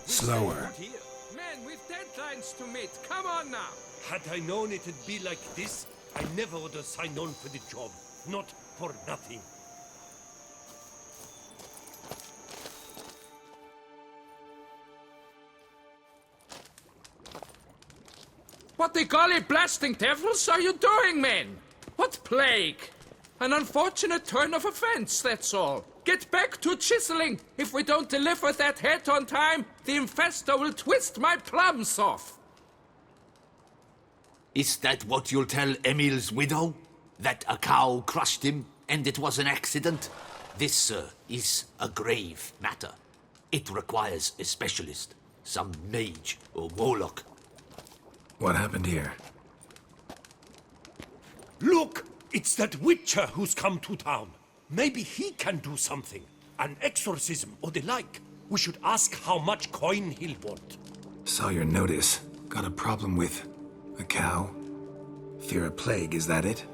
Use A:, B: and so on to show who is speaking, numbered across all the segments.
A: Slower.
B: Men, we've deadlines to meet. Come on now.
C: Had I known it'd be like this, I never would have signed on for the job. Not for nothing.
B: What the golly blasting devils are you doing, men? What plague? An unfortunate turn of events, that's all. Get back to chiseling. If we don't deliver that head on time, the infestor will twist my plums off.
D: Is that what you'll tell Emil's widow? That a cow crushed him and it was an accident? This, sir, is a grave matter. It requires a specialist, some mage or warlock.
A: What happened here?
C: Look! It's that witcher who's come to town. Maybe he can do something. An exorcism or the like. We should ask how much coin he'll want.
A: Saw your notice. Got a problem with a cow? Fear a plague, is that it?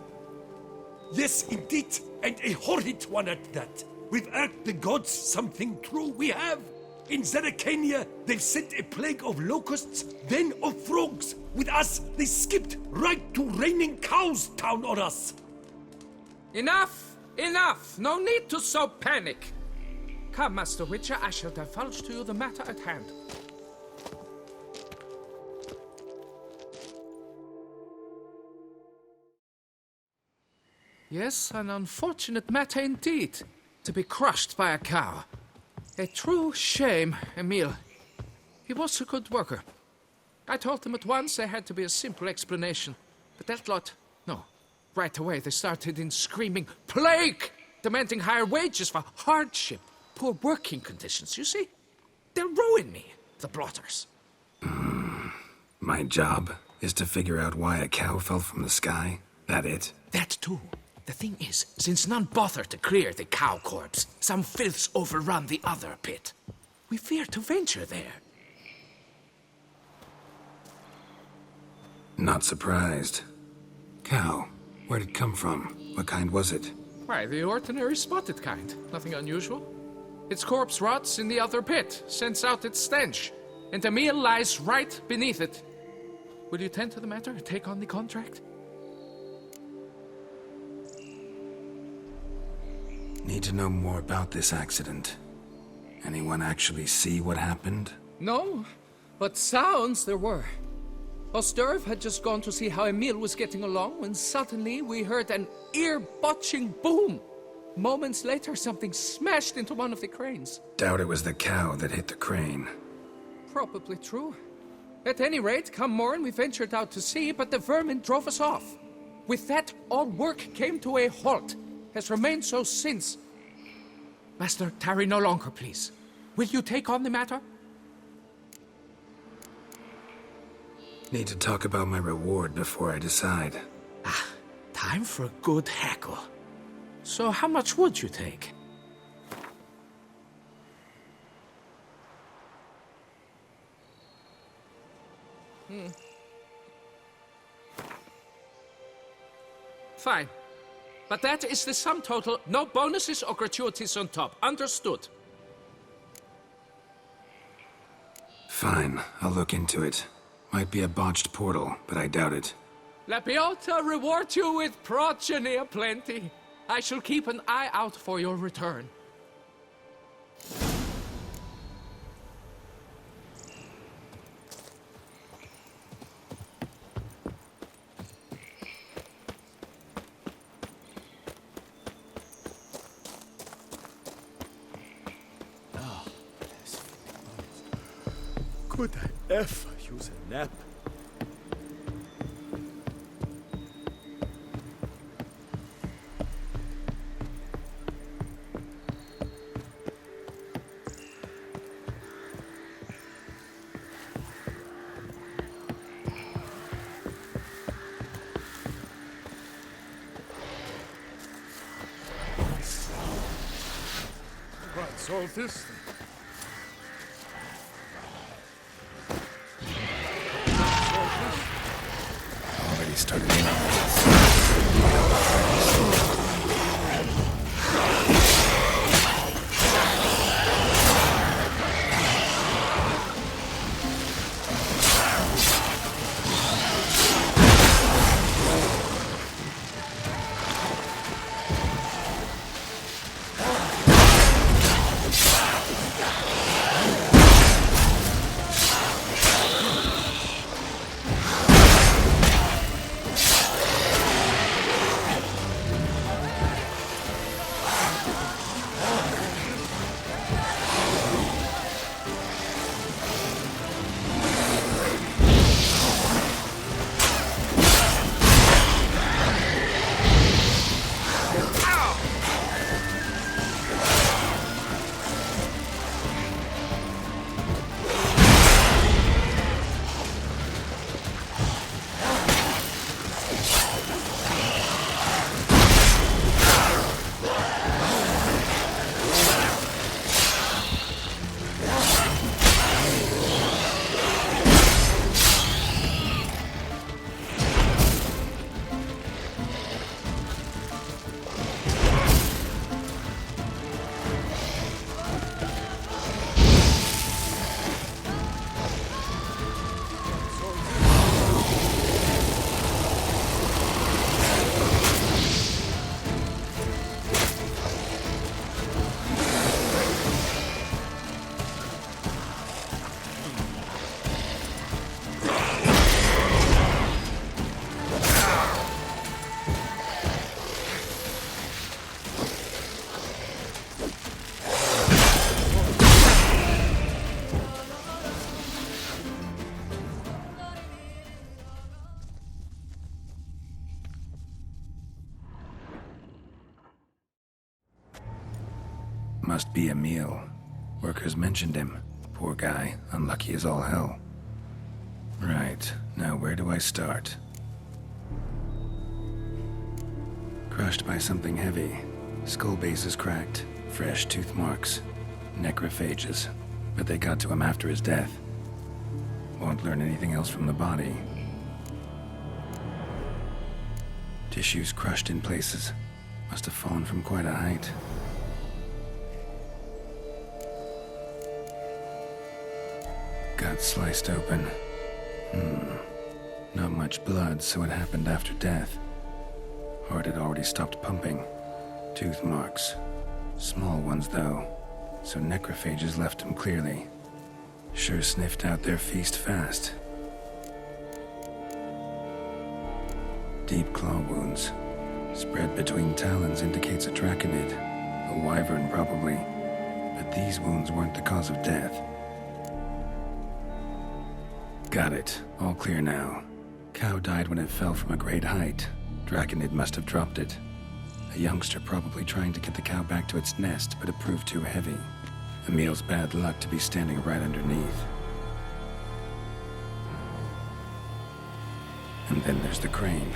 C: Yes, indeed. And a horrid one at that. Without the gods, something true we have. In Zeracania, they've sent a plague of locusts, then of frogs. With us, they skipped right to raining cows down on us.
B: Enough! Enough! No need to so panic. Come, Master Witcher, I shall divulge to you the matter at hand. Yes, an unfortunate matter indeed. To be crushed by a cow. A true shame, Emil. He was a good worker. I told them at once there had to be a simple explanation. But that lot, no. Right away they started in screaming, plague! Demanding higher wages for hardship, poor working conditions, you see? They'll ruin me, the blotters.
A: My job is to figure out why a cow fell from the sky. That it?
B: That too. The thing is, since none bother to clear the cow corpse, some filths overrun the other pit. We fear to venture there.
A: Not surprised. Cow. Where'd it come from? What kind was it?
B: Why, the ordinary spotted kind. Nothing unusual. Its corpse rots in the other pit, sends out its stench, and Emil lies right beneath it. Will you tend to the matter and take on the contract?
A: Need to know more about this accident. Anyone actually see what happened?
B: No, but sounds there were. Osterv had just gone to see how Emil was getting along when suddenly we heard an ear-botching boom. Moments later, something smashed into one of the cranes.
A: Doubt it was the cow that hit the crane.
B: Probably true. At any rate, come morn we ventured out to sea, but the vermin drove us off. With that, all work came to a halt. Has remained so since. Master, tarry no longer, please. Will you take on the matter?
A: Need to talk about my reward before I decide.
B: Time for a good hackle. So how much would you take? Fine. But that is the sum total, no bonuses or gratuities on top. Understood?
A: Fine, I'll look into it. Might be a botched portal, but I doubt it.
B: La Piota reward you with progeny aplenty. I shall keep an eye out for your return.
E: Could I ever use a nap? What's all this thing?
A: Must be Emil. Workers mentioned him. Poor guy, unlucky as all hell. Right, now where do I start? Crushed by something heavy. Skull base is cracked. Fresh tooth marks. Necrophages. But they got to him after his death. Won't learn anything else from the body. Tissues crushed in places. Must have fallen from quite a height. Gut sliced open. Not much blood, so it happened after death. Heart had already stopped pumping. Tooth marks. Small ones, though. So necrophages left him clearly. Sure sniffed out their feast fast. Deep claw wounds. Spread between talons indicates a draconid. A wyvern, probably. But these wounds weren't the cause of death. Got it. All clear now. Cow died when it fell from a great height. Draconid must have dropped it. A youngster probably trying to get the cow back to its nest, but it proved too heavy. Emil's bad luck to be standing right underneath. And then there's the crane.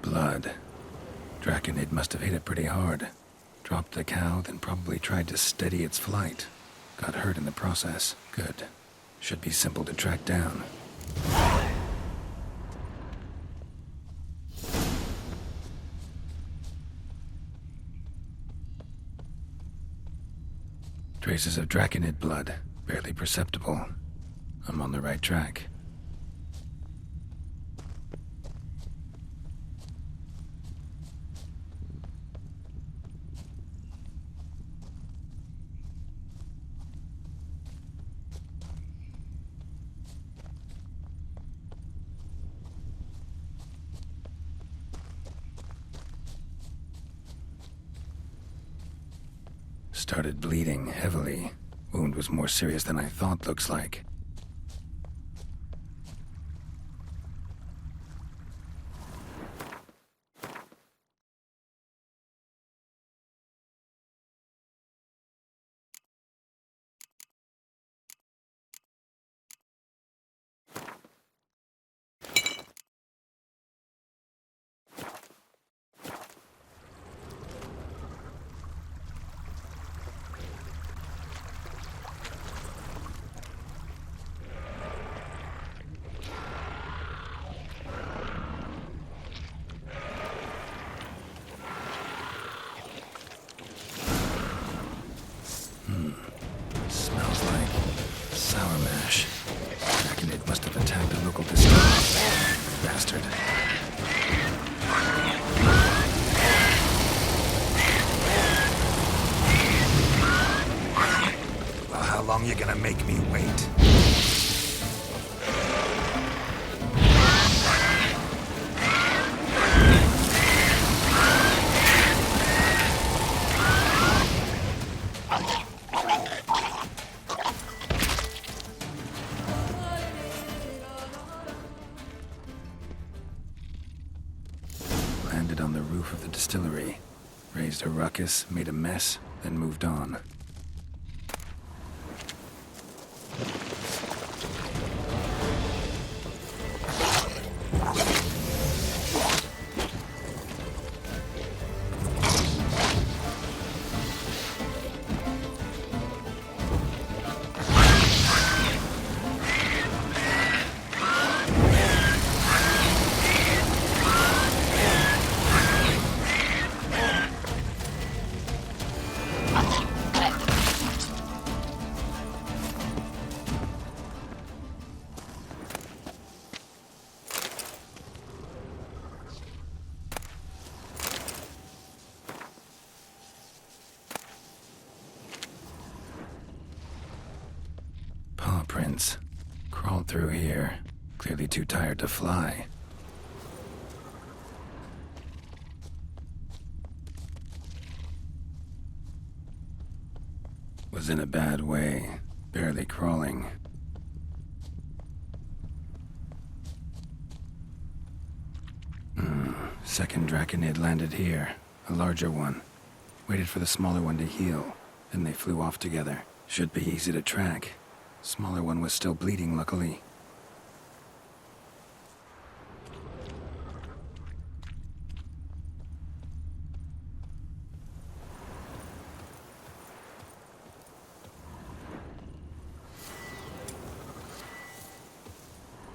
A: Blood. Draconid must have hit it pretty hard. Dropped the cow, then probably tried to steady its flight. Got hurt in the process. Good. Should be simple to track down. Traces of Draconid blood. Barely perceptible. I'm on the right track. Started bleeding heavily. Wound was more serious than I thought, looks like. Smells like sour mash. Reckon it must have attacked a local distillery. Bastard. Well, how long you gonna make me wait? Landed on the roof of the distillery. Raised a ruckus, made a mess, then moved on. entrance. Crawled through here. Clearly too tired to fly. Was in a bad way. Barely crawling. Second Draconid landed here. A larger one. Waited for the smaller one to heal. Then they flew off together. Should be easy to track. Smaller one was still bleeding, luckily.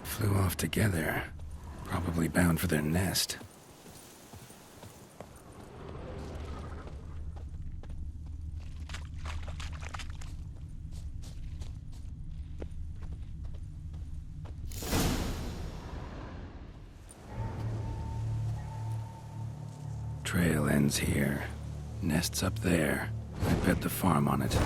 A: Flew off together. Probably bound for their nest. Trail ends here. Nest's up there. I bet the farm on it.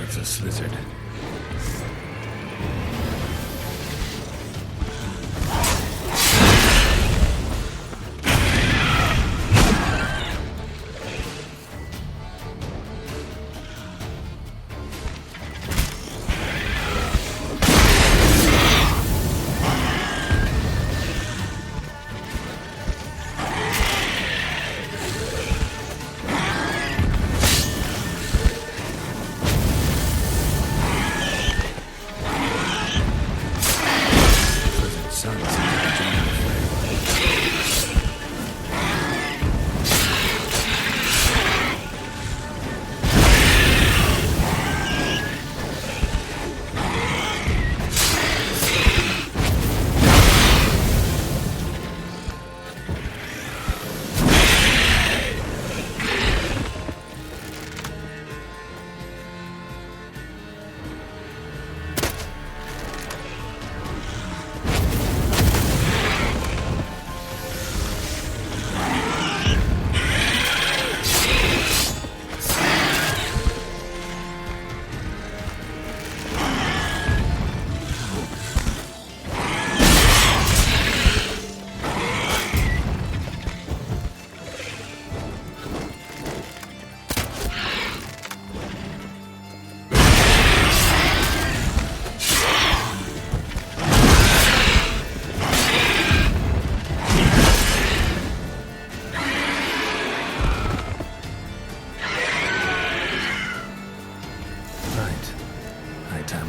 A: It's a slizzard.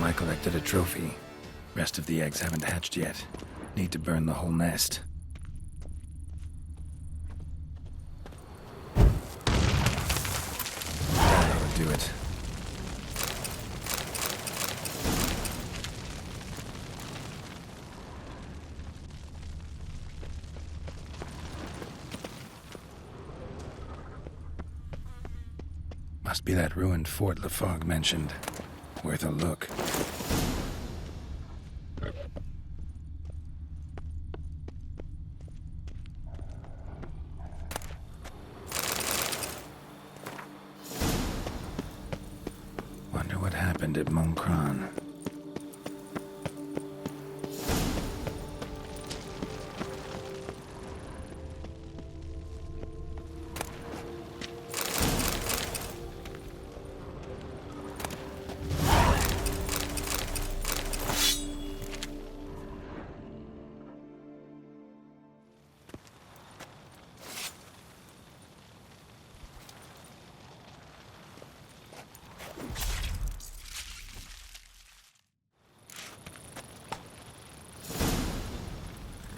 A: I collected a trophy. Rest of the eggs haven't hatched yet. Need to burn the whole nest. That ought to do it. Must be that ruined fort Lefog mentioned. Worth a look. Wonder what happened at Moncron.